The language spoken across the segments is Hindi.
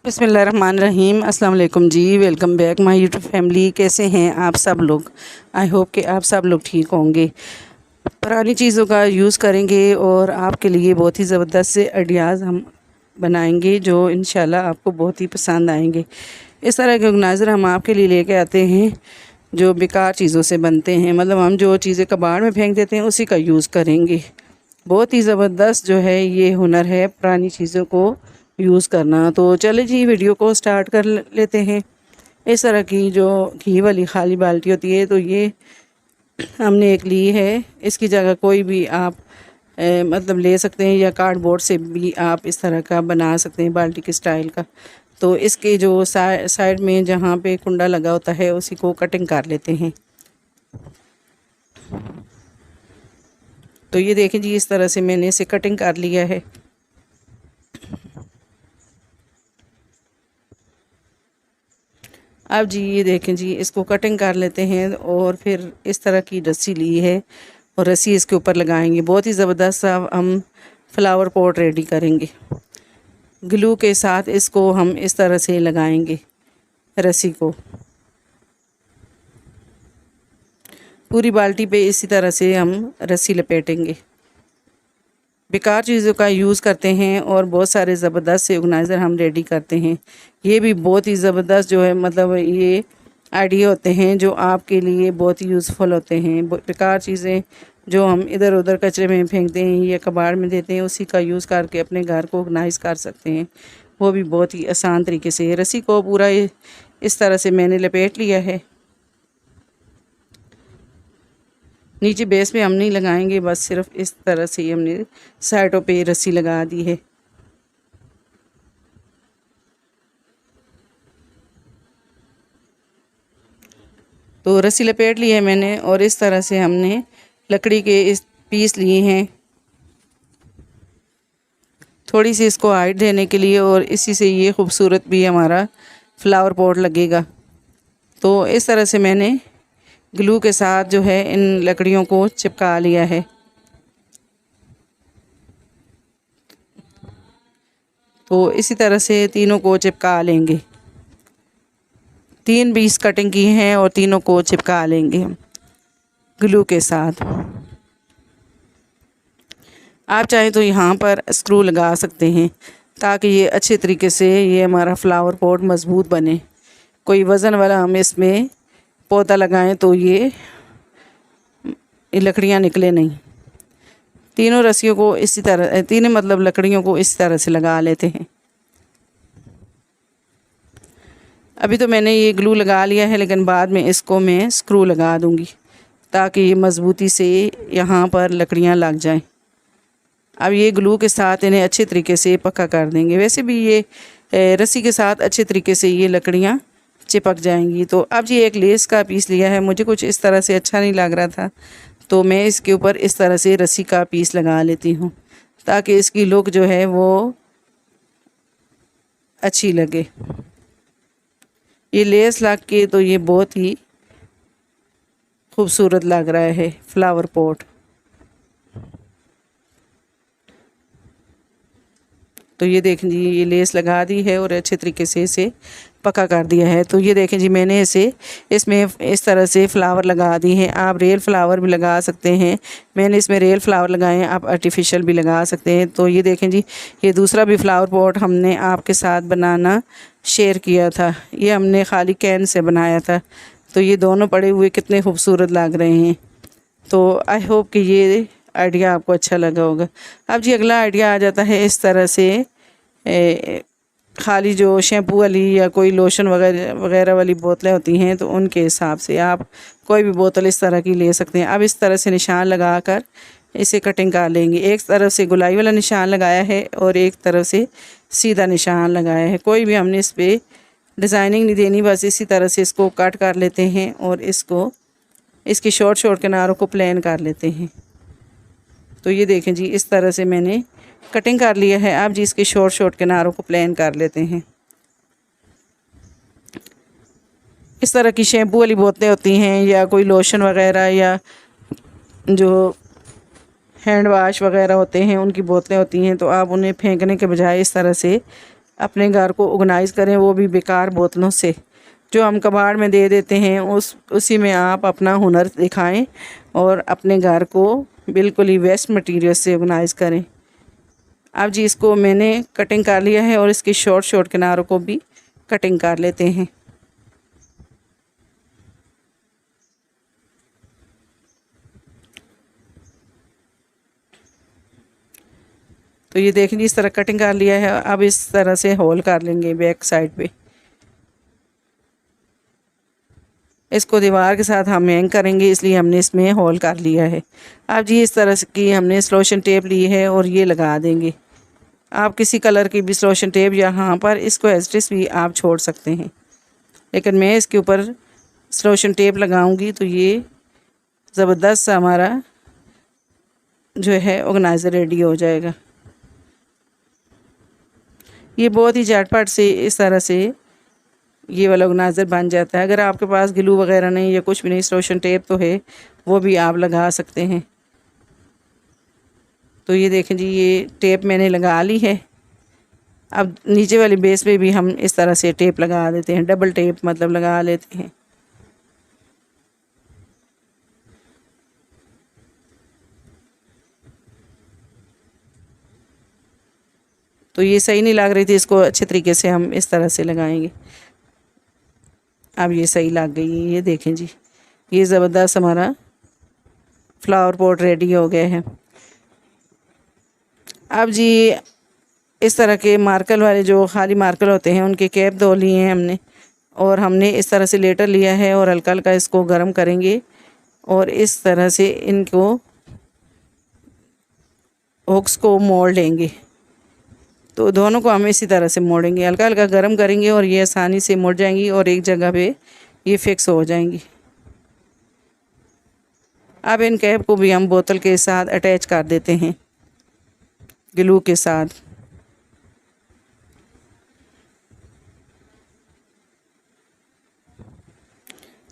बिस्मिल्लाहिर्रहमानिर्रहीम। अस्सलाम वालेकुम जी। Welcome back my YouTube family. कैसे हैं आप सब लोग? आई होप कि आप सब लोग ठीक होंगे। पुरानी चीज़ों का यूज़ करेंगे और आपके लिए बहुत ही ज़बरदस्त से आइडियाज़ हम बनाएंगे जो इंशाल्लाह आपको बहुत ही पसंद आएंगे। इस तरह के ऑर्गेनाइज़र हम आपके लिए लेके आते हैं जो बेकार चीज़ों से बनते हैं, मतलब हम जो चीज़ें कबाड़ में फेंक देते हैं उसी का यूज़ करेंगे। बहुत ही ज़बरदस्त जो है ये हुनर है पुरानी चीज़ों को यूज़ करना। तो चले जी वीडियो को स्टार्ट कर लेते हैं। इस तरह की जो घी वाली खाली बाल्टी होती है तो ये हमने एक ली है। इसकी जगह कोई भी आप मतलब ले सकते हैं या कार्डबोर्ड से भी आप इस तरह का बना सकते हैं बाल्टी के स्टाइल का। तो इसके जो साइड में जहाँ पे कुंडा लगा होता है उसी को कटिंग कर लेते हैं। तो ये देखें जी, इस तरह से मैंने इसे कटिंग कर लिया है। अब जी ये देखें जी, इसको कटिंग कर लेते हैं और फिर इस तरह की रस्सी ली है और रस्सी इसके ऊपर लगाएंगे। बहुत ही ज़बरदस्त सा हम फ्लावर पॉट रेडी करेंगे। ग्लू के साथ इसको हम इस तरह से लगाएंगे रस्सी को पूरी बाल्टी पे। इसी तरह से हम रस्सी लपेटेंगे। बेकार चीज़ों का यूज़ करते हैं और बहुत सारे ज़बरदस्त से ऑर्गेनाइज़र हम रेडी करते हैं। ये भी बहुत ही ज़बरदस्त जो है, मतलब ये आइडिया होते हैं जो आपके लिए बहुत ही यूज़फुल होते हैं। बेकार चीज़ें जो हम इधर उधर कचरे में फेंकते हैं या कबाड़ में देते हैं उसी का यूज़ करके अपने घर को ऑर्गेनाइज़ कर सकते हैं, वो भी बहुत ही आसान तरीके से। रस्सी को पूरा इस तरह से मैंने लपेट लिया है। नीचे बेस पे हम नहीं लगाएंगे, बस सिर्फ इस तरह से ही हमने साइडों पे रस्सी लगा दी है। तो रस्सी लपेट ली है मैंने और इस तरह से हमने लकड़ी के इस पीस लिए हैं थोड़ी सी इसको हाइट देने के लिए, और इसी से ये खूबसूरत भी हमारा फ्लावर पॉट लगेगा। तो इस तरह से मैंने ग्लू के साथ जो है इन लकड़ियों को चिपका लिया है। तो इसी तरह से तीनों को चिपका लेंगे। 3 पीस कटिंग की हैं और तीनों को चिपका लेंगे हम ग्लू के साथ। आप चाहें तो यहाँ पर स्क्रू लगा सकते हैं ताकि ये अच्छे तरीके से ये हमारा फ्लावर पॉट मज़बूत बने। कोई वज़न वाला हम इसमें पौधा लगाएं तो ये लकड़ियाँ निकले नहीं। तीनों रस्सियों को इसी तरह, तीनों मतलब लकड़ियों को इस तरह से लगा लेते हैं। अभी तो मैंने ये ग्लू लगा लिया है, लेकिन बाद में इसको मैं स्क्रू लगा दूंगी ताकि ये मज़बूती से यहाँ पर लकड़ियाँ लग जाएं। अब ये ग्लू के साथ इन्हें अच्छे तरीके से पक्का कर देंगे। वैसे भी ये रस्सी के साथ अच्छे तरीके से ये लकड़ियाँ चिपक जाएंगी। तो अब ये एक लेस का पीस लिया है, मुझे कुछ इस तरह से अच्छा नहीं लग रहा था तो मैं इसके ऊपर इस तरह से रस्सी का पीस लगा लेती हूँ ताकि इसकी लुक जो है वो अच्छी लगे। ये लेस लग के तो ये बहुत ही खूबसूरत लग रहा है फ्लावर पॉट। तो ये देखें जी, ये लेस लगा दी है और अच्छे तरीके से इसे पक्का कर दिया है। तो ये देखें जी, मैंने इसमें इस तरह से फ्लावर लगा दी हैं। आप रियल फ्लावर भी लगा सकते हैं, मैंने इसमें रियल फ्लावर लगाए हैं, आप आर्टिफिशियल भी लगा सकते हैं। तो ये देखें जी, ये दूसरा भी फ्लावर पॉट हमने आपके साथ बनाना शेयर किया था। ये हमने खाली कैन से बनाया था। तो ये दोनों पड़े हुए कितने खूबसूरत लग रहे हैं। तो आई होप कि ये आइडिया आपको अच्छा लगा होगा। अब जी अगला आइडिया आ जाता है इस तरह से खाली जो शैम्पू वाली या कोई लोशन वगैरह वाली बोतलें होती हैं तो उनके हिसाब से आप कोई भी बोतल इस तरह की ले सकते हैं। अब इस तरह से निशान लगा कर इसे कटिंग कर लेंगे। एक तरफ से गुलाई वाला निशान लगाया है और एक तरफ से सीधा निशान लगाया है। कोई भी हमने इस पर डिज़ाइनिंग नहीं देनी, बस इसी तरह से इसको कट कर लेते हैं और इसके शॉर्ट किनारों को प्लेन कर लेते हैं। तो ये देखें जी, इस तरह से मैंने कटिंग कर लिया है। आप जी इसके शॉर्ट किनारों को प्लेन कर लेते हैं। इस तरह की शैम्पू वाली बोतलें होती हैं या कोई लोशन वगैरह या जो हैंड वाश वगैरह होते हैं उनकी बोतलें होती हैं, तो आप उन्हें फेंकने के बजाय इस तरह से अपने घर को ऑर्गेनाइज़ करें, वो भी बेकार बोतलों से जो हम कबाड़ में दे देते हैं। उसी में आप अपना हुनर दिखाएं और अपने घर को बिल्कुल ही वेस्ट मटेरियल से ऑर्गेनाइज़ करें। अब जी इसको मैंने कटिंग कर लिया है और इसकी शॉर्ट शॉर्ट किनारों को भी कटिंग कर लेते हैं। तो ये देख लीजिए इस तरह कटिंग कर लिया है। अब इस तरह से होल कर लेंगे बैक साइड पे। इसको दीवार के साथ हम हैंग करेंगे, इसलिए हमने इसमें होल कर लिया है। अब जी इस तरह की हमने स्लोशन टेप ली है और ये लगा देंगे। आप किसी कलर की भी स्लोशन टेप यहाँ पर इसको एस्टिस भी आप छोड़ सकते हैं, लेकिन मैं इसके ऊपर स्लोशन टेप लगाऊंगी तो ये ज़बरदस्त सा हमारा जो है ऑर्गेनाइज़र रेडी हो जाएगा। ये बहुत ही झटपट से इस तरह से ये वाला ऑर्गेनाइज़र बन जाता है। अगर आपके पास ग्लू वगैरह नहीं या कुछ भी नहीं, स्लोशन टेप तो है, वो भी आप लगा सकते हैं। तो ये देखें जी ये टेप मैंने लगा ली है। अब नीचे वाली बेस पे भी हम इस तरह से टेप लगा देते हैं, डबल टेप मतलब लगा लेते हैं। तो ये सही नहीं लग रही थी, इसको अच्छे तरीके से हम इस तरह से लगाएंगे। अब ये सही लग गई है। ये देखें जी ये ज़बरदस्त हमारा फ्लावर पॉट रेडी हो गया है। अब जी इस तरह के मार्कर वाले जो खाली मार्कर होते हैं उनके कैप धो लिए हैं हमने, और हमने इस तरह से लेटर लिया है और हल्का हल्का इसको गर्म करेंगे और इस तरह से इनको हुक्स को मोड़ लेंगे। तो दोनों को हम इसी तरह से मोड़ेंगे, हल्का हल्का गर्म करेंगे और ये आसानी से मुड़ जाएंगी और एक जगह पे ये फिक्स हो जाएंगी। अब इन कैप को भी हम बोतल के साथ अटैच कर देते हैं ग्लू के साथ।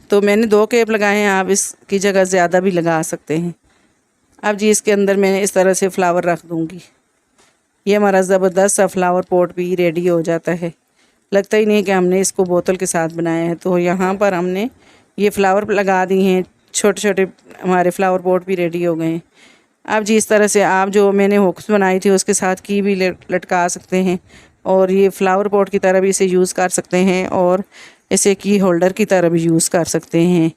तो मैंने 2 कैप लगाए हैं, आप इसकी जगह ज़्यादा भी लगा सकते हैं। अब जी इसके अंदर मैंने इस तरह से फ्लावर रख दूँगी। ये हमारा ज़बरदस्त सा फ्लावर पॉट भी रेडी हो जाता है। लगता ही नहीं कि हमने इसको बोतल के साथ बनाया है। तो यहाँ पर हमने ये फ्लावर लगा दिए हैं, छोटे छोटे हमारे फ्लावर पॉट भी रेडी हो गए हैं। अब जी इस तरह से आप जो मैंने हुक्स बनाई थी उसके साथ की भी लटका सकते हैं और ये फ्लावर पॉट की तरह भी इसे यूज़ कर सकते हैं और इसे की होल्डर की तरह भी यूज़ कर सकते हैं।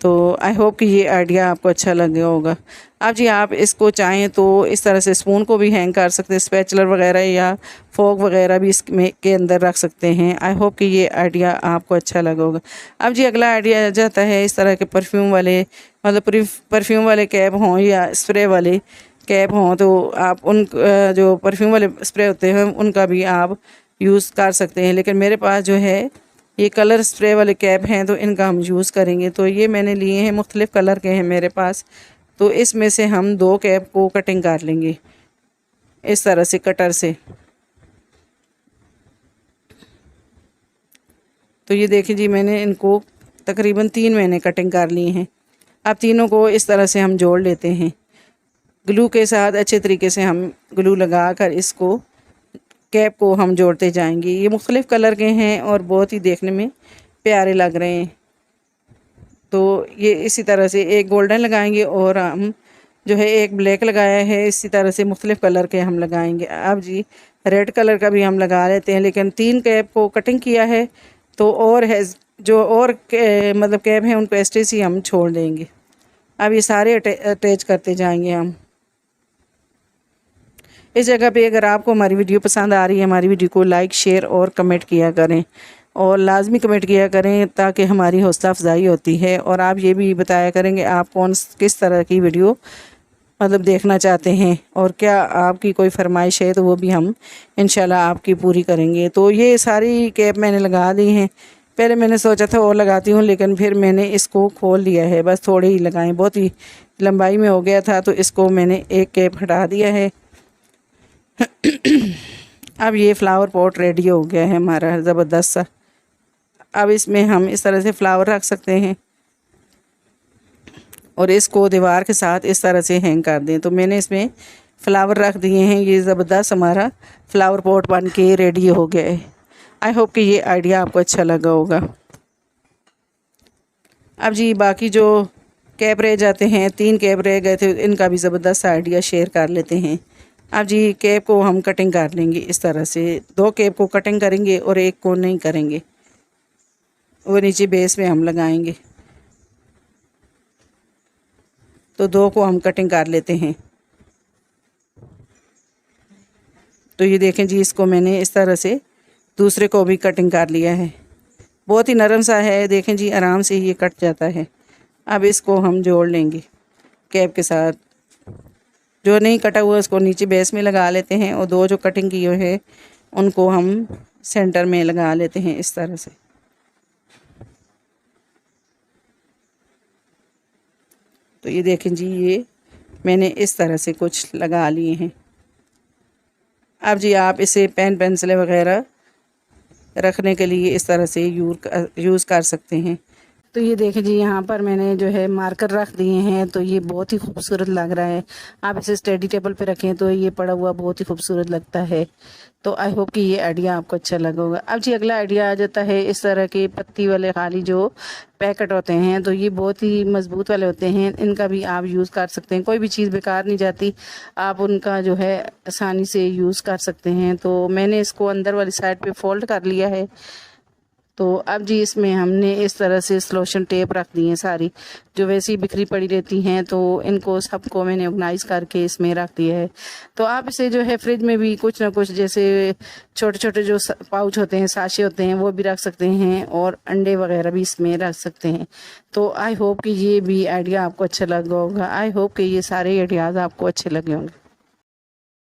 तो आई होप कि ये आइडिया आपको अच्छा लगे होगा। अब जी आप इसको चाहें तो इस तरह से स्पून को भी हैंग कर सकते हैं, स्पैचुलर वगैरह या फोक वगैरह भी इसमें के अंदर रख सकते हैं। आई होप कि ये आइडिया आपको अच्छा लगा होगा। अब जी अगला आइडिया आ जाता है इस तरह के परफ्यूम वाले, मतलब परफ्यूम वाले कैप हों या स्प्रे वाले कैप हों, तो आप उन जो परफ्यूम वाले स्प्रे होते हैं उनका भी आप यूज़ कर सकते हैं। लेकिन मेरे पास जो है ये कलर स्प्रे वाले कैप हैं तो इनका हम यूज़ करेंगे। तो ये मैंने लिए हैं, मुख्तलिफ़ कलर के हैं मेरे पास। तो इसमें से हम 2 कैप को कटिंग कर लेंगे इस तरह से कटर से। तो ये देखिए जी मैंने इनको तकरीबन 3 मैंने कटिंग कर ली हैं। अब तीनों को इस तरह से हम जोड़ लेते हैं ग्लू के साथ। अच्छे तरीके से हम ग्लू लगा कर इसको कैप को हम जोड़ते जाएंगे। ये मुख्तलिफ़ कलर के हैं और बहुत ही देखने में प्यारे लग रहे हैं। तो ये इसी तरह से एक गोल्डन लगाएंगे और हम जो है एक ब्लैक लगाया है, इसी तरह से मुख्तलिफ़ कलर के हम लगाएंगे। अब जी रेड कलर का भी हम लगा लेते हैं, लेकिन 3 कैप को कटिंग किया है तो और है जो और मतलब कैप हैं उनको एस्टेस ही हम छोड़ देंगे। अब ये सारे अटैच करते जाएंगे हम। इस जगह पे अगर आपको हमारी वीडियो पसंद आ रही है, हमारी वीडियो को लाइक शेयर और कमेंट किया करें और लाजमी कमेंट किया करें ताकि हमारी हौसला अफजाई होती है। और आप ये भी बताया करेंगे आप किस तरह की वीडियो मतलब देखना चाहते हैं और क्या आपकी कोई फरमाइश है तो वो भी हम इंशाल्लाह आपकी पूरी करेंगे। तो ये सारी कैप मैंने लगा दी हैं। पहले मैंने सोचा था और लगाती हूँ, लेकिन फिर मैंने इसको खोल लिया है, बस थोड़े ही लगाएं, बहुत ही लंबाई में हो गया था तो इसको मैंने एक कैप हटा दिया है। अब ये फ्लावर पॉट रेडी हो गया है हमारा ज़बरदस्त सा। अब इसमें हम इस तरह से फ्लावर रख सकते हैं और इसको दीवार के साथ इस तरह से हैंग कर दें। तो मैंने इसमें फ्लावर रख दिए हैं। ये ज़बरदस्त हमारा फ्लावर पॉट बन के रेडी हो गया है। आई होप कि ये आइडिया आपको अच्छा लगा होगा। अब जी बाकी जो कैप रह जाते हैं, 3 कैप रह गए थे, इनका भी ज़बरदस्त आइडिया शेयर कर लेते हैं। अब जी कैप को हम कटिंग कर लेंगे इस तरह से। 2 कैप को कटिंग करेंगे और एक को नहीं करेंगे, वो नीचे बेस में हम लगाएंगे। तो 2 को हम कटिंग कर लेते हैं। तो ये देखें जी, इसको मैंने इस तरह से दूसरे को भी कटिंग कर लिया है। बहुत ही नरम सा है, देखें जी आराम से ये कट जाता है। अब इसको हम जोड़ लेंगे कैप के साथ। जो नहीं कटा हुआ उसको नीचे बेस में लगा लेते हैं और 2 जो कटिंग किए हुए हैं उनको हम सेंटर में लगा लेते हैं इस तरह से। तो ये देखें जी, ये मैंने इस तरह से कुछ लगा लिए हैं। अब जी आप इसे पेन पेंसिलें वगैरह रखने के लिए इस तरह से यूज़ कर सकते हैं। तो ये देखें जी, यहाँ पर मैंने जो है मार्कर रख दिए हैं, तो ये बहुत ही खूबसूरत लग रहा है। आप इसे स्टडी टेबल पे रखें तो ये पड़ा हुआ बहुत ही खूबसूरत लगता है। तो आई होप कि ये आइडिया आपको अच्छा लगा होगा। अब जी अगला आइडिया आ जाता है इस तरह के पत्ती वाले खाली जो पैकेट होते हैं, तो ये बहुत ही मज़बूत वाले होते हैं। इनका भी आप यूज़ कर सकते हैं, कोई भी चीज़ बेकार नहीं जाती, आप उनका जो है आसानी से यूज़ कर सकते हैं। तो मैंने इसको अंदर वाली साइड पे फोल्ड कर लिया है। तो अब जी इसमें हमने इस तरह से सलोशन टेप रख दी है सारी, जो वैसे ही बिखरी पड़ी रहती हैं, तो इनको सबको मैंने ऑर्गेनाइज़ करके इसमें रख दिया है। तो आप इसे जो है फ्रिज में भी कुछ ना कुछ, जैसे छोटे छोटे जो पाउच होते हैं, साशे होते हैं, वो भी रख सकते हैं और अंडे वगैरह भी इसमें रख सकते हैं। तो आई होप कि ये भी आइडिया आपको अच्छा लगा होगा। आई होप कि ये सारे आइडियाज़ आपको अच्छे लगे होंगे।